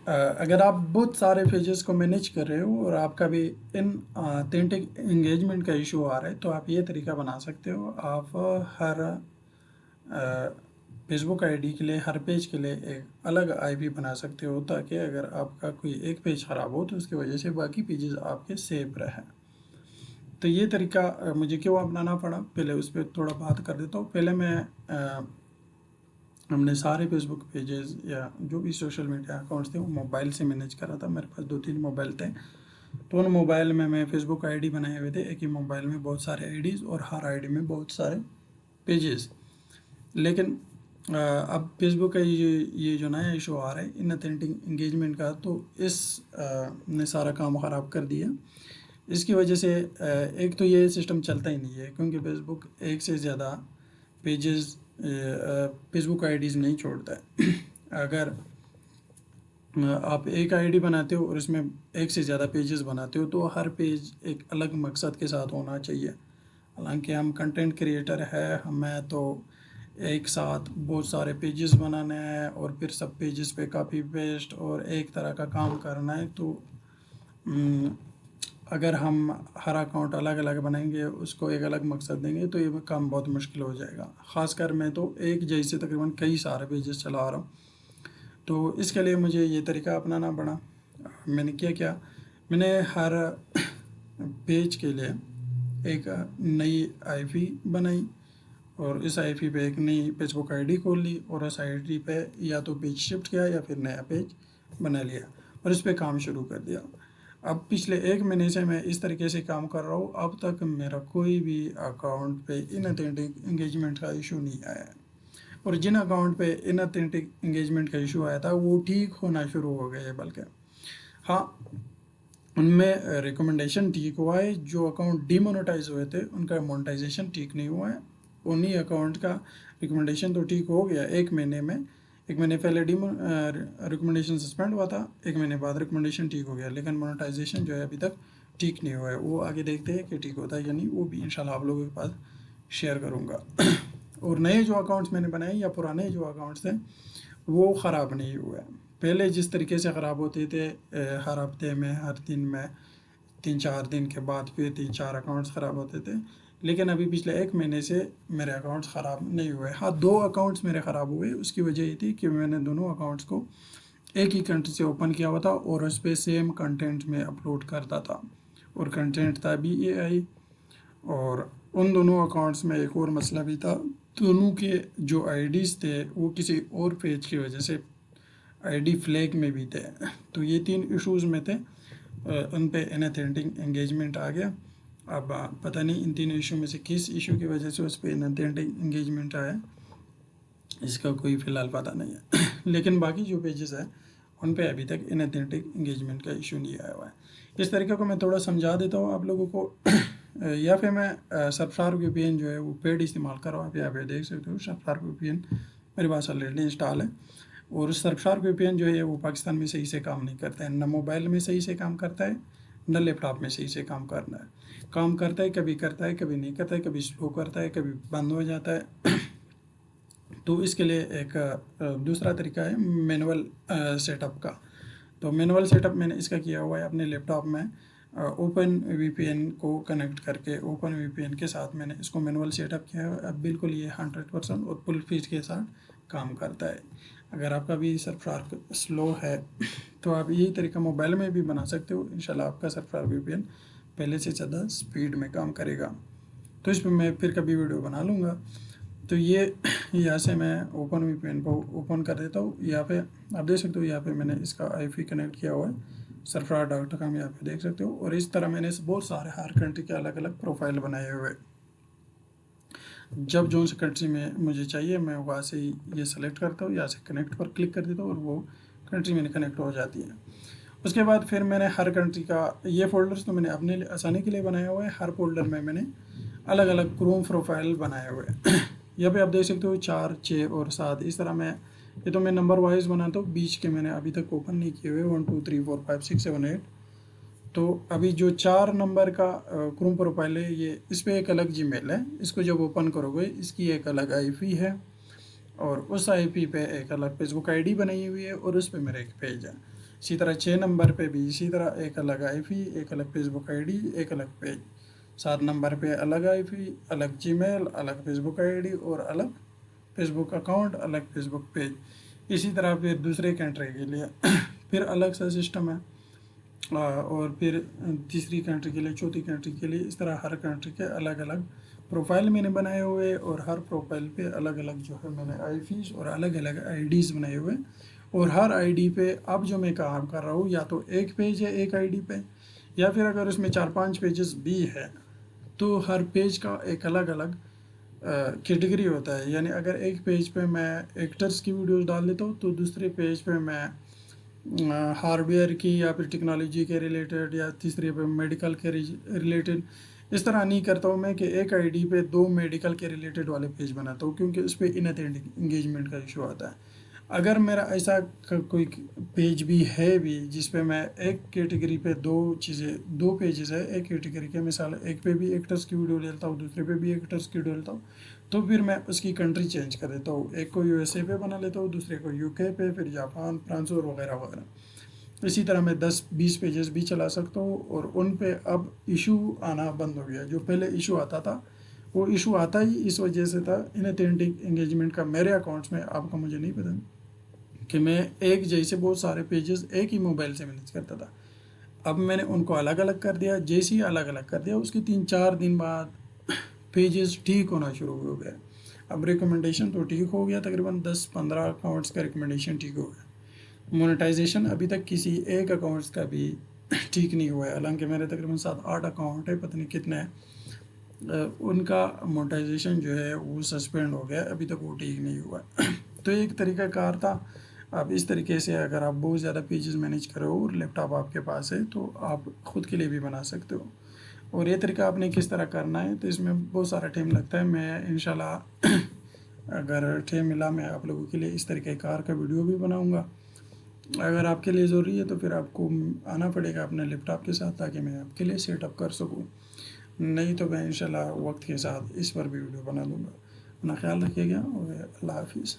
اگر آپ بہت سارے پیجز کو مینیج کر رہے ہو اور آپ کا بھی ان اتھینٹک انگیجمنٹ کا ایشو آ رہا ہے تو آپ یہ طریقہ بنا سکتے ہو. آپ ہر فیس بک آئی ڈی کے لیے ہر پیج کے لیے ایک الگ آئی پی بنا سکتے ہو تاکہ اگر آپ کا کوئی ایک پیج خراب ہو تو اس کی وجہ سے باقی پیجز آپ کے سیو رہیں. تو یہ طریقہ مجھے کیوں اپنانا پڑا پہلے اس پہ تھوڑا بات کر دیتا ہوں. پہلے میں ہم نے سارے فیس بک پیجز یا جو بھی سوشل میڈیا اکاؤنٹس تھے وہ موبائل سے مینیج کرا تھا. میرے پاس 2-3 موبائل تھے تو ان موبائل میں فیس بک آئی ڈی بنائے ہوئے تھے. ایک ہی موبائل میں بہت سارے آئی ڈیز اور ہر آئی ڈی میں بہت سارے پیجز. لیکن اب فیس بک کا یہ جو نیا ایشو آ رہا ہے ان اتھینٹک انگیجمنٹ کا تو اس نے سارا کام خراب کر دیا. اس کی وجہ سے ایک تو یہ سسٹم چلتا ہی نہیں ہے کیونکہ فیس بک ایک سے زیادہ پیجز فیس بک آئی ڈیز نہیں چھوڑتا ہے. اگر آپ ایک آئی ڈی بناتے ہو اور اس میں ایک سے زیادہ پیجز بناتے ہو تو ہر پیج ایک الگ مقصد کے ساتھ ہونا چاہیے. حالانکہ ہم کنٹینٹ کریٹر ہے, ہمیں تو ایک ساتھ بہت سارے پیجز بنانے ہیں اور پھر سب پیجز پہ کاپی پیسٹ اور ایک طرح کا کام کرنا ہے. تو اگر ہم ہر اکاؤنٹ الگ الگ بنائیں گے اس کو ایک الگ مقصد دیں گے تو یہ کام بہت مشکل ہو جائے گا. خاص کر میں تو ایک جیسے تقریباً کئی سارے پیجز چلا رہا ہوں تو اس کے لیے مجھے یہ طریقہ اپنانا پڑا. میں نے کیا میں نے ہر پیج کے لیے ایک نئی آئی پی بنائی اور اس آئی پی پہ ایک نئی فیس بک آئی ڈی کھول لی اور اس آئی ڈی پہ یا تو پیج شفٹ کیا یا پھر نیا پیج بنا لیا اور اس پہ کام شروع کر دیا. اب پچھلے 1 مہینے سے میں اس طریقے سے کام کر رہا ہوں. اب تک میرا کوئی بھی اکاؤنٹ پہ ان اتھینٹک انگیجمنٹ کا ایشو نہیں آیا ہے اور جن اکاؤنٹ پہ ان اتھینٹک انگیجمنٹ کا ایشو آیا تھا وہ ٹھیک ہونا شروع ہو گئے. بلکہ ہاں ان میں ریکمنڈیشن ٹھیک ہوا ہے. جو اکاؤنٹ ڈی مونیٹائز ہوئے تھے ان کا مونیٹائزیشن ٹھیک نہیں ہوا ہے. انہی اکاؤنٹ کا ریکمنڈیشن تو ٹھیک ہو گیا 1 مہینے میں. 1 مہینے پہلے ریکمنڈیشن سسپینڈ ہوا تھا, 1 مہینے بعد ریکمنڈیشن ٹھیک ہو گیا, لیکن مونیٹائزیشن جو ہے ابھی تک ٹھیک نہیں ہوا ہے. وہ آگے دیکھتے ہیں کہ ٹھیک ہوتا ہے یا نہیں, وہ بھی انشاءاللہ آپ لوگوں کے پاس شیئر کروں گا. اور نئے جو اکاؤنٹس میں نے بنائے یا پرانے جو اکاؤنٹس تھے وہ خراب نہیں ہوئے. پہلے جس طریقے سے خراب ہوتے تھے ہر ہفتے میں ہر دن میں 3-4 دن کے بعد پھر 3-4 اکاؤنٹس خراب ہوتے تھے, لیکن ابھی پچھلے 1 مہینے سے میرے اکاؤنٹس خراب نہیں ہوئے. ہاں 2 اکاؤنٹس میرے خراب ہوئے. اس کی وجہ یہ تھی کہ میں نے دونوں اکاؤنٹس کو ایک ہی کنٹری سے اوپن کیا ہوا تھا اور اس پہ سیم کنٹینٹ میں اپلوڈ کرتا تھا اور کنٹینٹ تھا بھی اے آئی. اور ان دونوں اکاؤنٹس میں ایک اور مسئلہ بھی تھا, دونوں کے جو آئی ڈیز تھے وہ کسی اور پیج کی وجہ سے آئی ڈی فلیگ میں بھی تھے. تو یہ 3 ایشوز میں تھے, ان پہ ان اتھینٹک انگیجمنٹ آ گیا. اب پتہ نہیں ان 3 ایشو میں سے کس ایشو کی وجہ سے اس پہ ان اتھینٹک انگیجمنٹ آیا, اس کا کوئی فی الحال پتہ نہیں ہے. لیکن باقی جو پیجز ہیں ان پہ ابھی تک ان اتھینٹک انگیجمنٹ کا ایشو نہیں آیا ہوا ہے. اس طریقے کو میں تھوڑا سمجھا دیتا ہوں آپ لوگوں کو. یا پھر میں سرفراز وی پی این جو ہے وہ پیڈ استعمال کر رہا ہوں. آپ یہاں پہ دیکھ سکتے ہو سرفراز وی پی این میرے پاس آلریڈی انسٹال ہے. اور سرفراز وی پی این جو ہے وہ پاکستان میں صحیح سے کام نہیں کرتا ہے, نہ موبائل میں صحیح سے کام کرتا ہے نہ لیپ ٹاپ میں صحیح سے کام کرتا ہے. کبھی کرتا ہے کبھی نہیں کرتا ہے, کبھی سلو کرتا ہے کبھی بند ہو جاتا ہے. تو اس کے لیے ایک دوسرا طریقہ ہے مینول سیٹ اپ کا. تو مینول سیٹ اپ میں نے اس کا کیا ہوا ہے اپنے لیپ ٹاپ میں اوپن وی پی این کو کنیکٹ کر کے. اوپن وی پی این کے ساتھ میں نے اس کو مینول سیٹ اپ کیا ہے. اب بالکل یہ 100% اور فل فیچ کے ساتھ کام کرتا ہے. اگر آپ کا بھی سرفراز سلو ہے تو آپ یہی طریقہ موبائل میں بھی بنا سکتے ہو. انشاءاللہ آپ کا سرفراز وی پی این پہلے سے زیادہ سپیڈ میں کام کرے گا. تو اس پہ میں پھر کبھی ویڈیو بنا لوں گا. تو یہ یہاں سے میں اوپن وی پی این کو اوپن کر دیتا ہوں. یہاں پہ آپ دیکھ سکتے ہو, یہاں پہ میں نے اس کا آئی پی کنیکٹ کیا ہوا ہے sarfraz.com, یہاں پہ دیکھ سکتے ہو. اور اس طرح میں نے بہت سارے ہر کنٹری کے الگ الگ پروفائل بنائے ہوئے. جب جو سی کنٹری میں مجھے چاہیے میں وہاں سے یہ سلیکٹ کرتا ہوں, یہاں سے کنیکٹ پر کلک کر دیتا ہوں اور وہ کنٹری میں کنیکٹ ہو جاتی ہے. اس کے بعد پھر میں نے ہر کنٹری کا یہ فولڈرز تو میں نے اپنے آسانی کے لیے بنایا ہوا ہے. ہر فولڈر میں نے الگ الگ کروم پروفائل بنائے ہوئے. یہاں پہ آپ دیکھ سکتے ہو 4, 6 اور 7 اس طرح میں. یہ تو میں نمبر وائز بناتا ہوں, بیچ کے میں نے ابھی تک اوپن نہیں کیے ہوئے 1 2 3 4 5 6 7 8. تو ابھی جو 4 نمبر کا کروم پروفائل ہے یہ اس پہ ایک الگ جی میل ہے. اس کو جب اوپن کرو گے اس کی ایک الگ آئی پی ہے اور اس آئی پی پہ ایک الگ فیس بک آئی ڈی بنائی ہوئی ہے اور اس پہ میرا ایک پیج ہے. اسی طرح 6 نمبر پہ بھی اسی طرح ایک الگ آئی پی، ایک الگ فیس بک آئی ڈی، ایک الگ پیج۔ 7 نمبر پہ الگ آئی پی، الگ جی میل، الگ فیس بک آئی ڈی اور الگ فیس بک اکاؤنٹ، الگ فیس بک پیج۔ اسی طرح پھر دوسرے کنٹری کے لیے پھر الگ سا سسٹم ہے، اور پھر تیسری کنٹری کے لیے، چوتھی کنٹری کے لیے، اس طرح ہر کنٹری کے الگ الگ پروفائل میں نے بنائے ہوئے، اور ہر پروفائل پہ الگ الگ جو ہے میں نے آئی پیز اور الگ الگ آئی ڈیز بنائے ہوئے، اور ہر آئی ڈی پہ اب جو میں کام کر رہا ہوں یا تو ایک پیج ہے ایک آئی ڈی پہ، یا پھر اگر اس میں 4-5 پیجز بھی ہے تو ہر پیج کا ایک الگ الگ کیٹیگری ہوتا ہے۔ یعنی اگر ایک پیج پہ میں ایکٹرز کی ویڈیوز ڈال دیتا ہوں تو دوسرے پیج پہ میں ہارڈ ویئر کی یا پھر ٹیکنالوجی کے ریلیٹڈ، یا تیسرے پہ میڈیکل کے ریلیٹڈ، اس طرح نہیں کرتا ہوں میں کہ ایک آئی ڈی پہ 2 میڈیکل کے ریلیٹڈ والے پیج بناتا ہوں، کیونکہ اس پہ انتھینٹک انگیجمنٹ کا ایشو آتا ہے۔ اگر میرا ایسا کوئی پیج بھی ہے بھی جس پہ میں ایک کیٹیگری پہ 2 پیجز ہے ایک کیٹیگری کے، مثال ایک پہ بھی ایکٹرز کی ویڈیو لیتا ہوں، دوسرے پہ بھی ایکٹرز کی ویڈیو لیتا ہوں، تو پھر میں اس کی کنٹری چینج کر دیتا ہوں، ایک کو یو ایس اے پہ بنا لیتا ہوں، دوسرے کو یو کے پہ، پھر جاپان، فرانس اور وغیرہ وغیرہ۔ اسی طرح میں 10-20 پیجز بھی چلا سکتا ہوں، اور ان پہ اب ایشو آنا بند ہو گیا۔ جو پہلے ایشو آتا تھا وہ ایشو آتا ہی اس وجہ سے تھا انتھینٹک انگیجمنٹ کا میرے اکاؤنٹس میں، آپ کا مجھے نہیں پتا کہ میں ایک جیسے بہت سارے پیجز ایک ہی موبائل سے مینیج کرتا تھا۔ اب میں نے ان کو الگ الگ کر دیا، جیسے ہی الگ الگ کر دیا اس کے 3-4 دن بعد پیجز ٹھیک ہونا شروع ہو گیا۔ اب ریکمنڈیشن تو ٹھیک ہو گیا، تقریباً 10-15 اکاؤنٹس کا ریکمنڈیشن ٹھیک ہو گیا۔ مونیٹائزیشن ابھی تک کسی ایک اکاؤنٹس کا بھی ٹھیک نہیں ہوا ہے، حالانکہ میرے تقریباً 7-8 اکاؤنٹ ہے، پتہ نہیں کتنے ہیں، ان کا مونیٹائزیشن جو ہے وہ سسپینڈ ہو گیا، ابھی تک وہ ٹھیک نہیں ہوا ہے۔ تو ایک طریقہ کار تھا۔ اب اس طریقے سے اگر آپ بہت زیادہ پیجز مینیج کرو اور لیپ ٹاپ آپ کے پاس ہے تو آپ خود کے لیے بھی بنا سکتے ہو، اور یہ طریقہ آپ نے کس طرح کرنا ہے تو اس میں بہت سارا ٹائم لگتا ہے۔ میں انشاءاللہ اگر ٹائم ملا میں آپ لوگوں کے لیے اس طریقہ کار کا ویڈیو بھی بناؤں گا۔ اگر آپ کے لیے ضروری ہے تو پھر آپ کو آنا پڑے گا اپنے لیپ ٹاپ کے ساتھ، تاکہ میں آپ کے لیے سیٹ اپ کر سکوں، نہیں تو میں انشاءاللہ وقت کے ساتھ اس پر بھی ویڈیو بنا دوں گا۔ اپنا خیال رکھیے گا، اور اللہ حافظ۔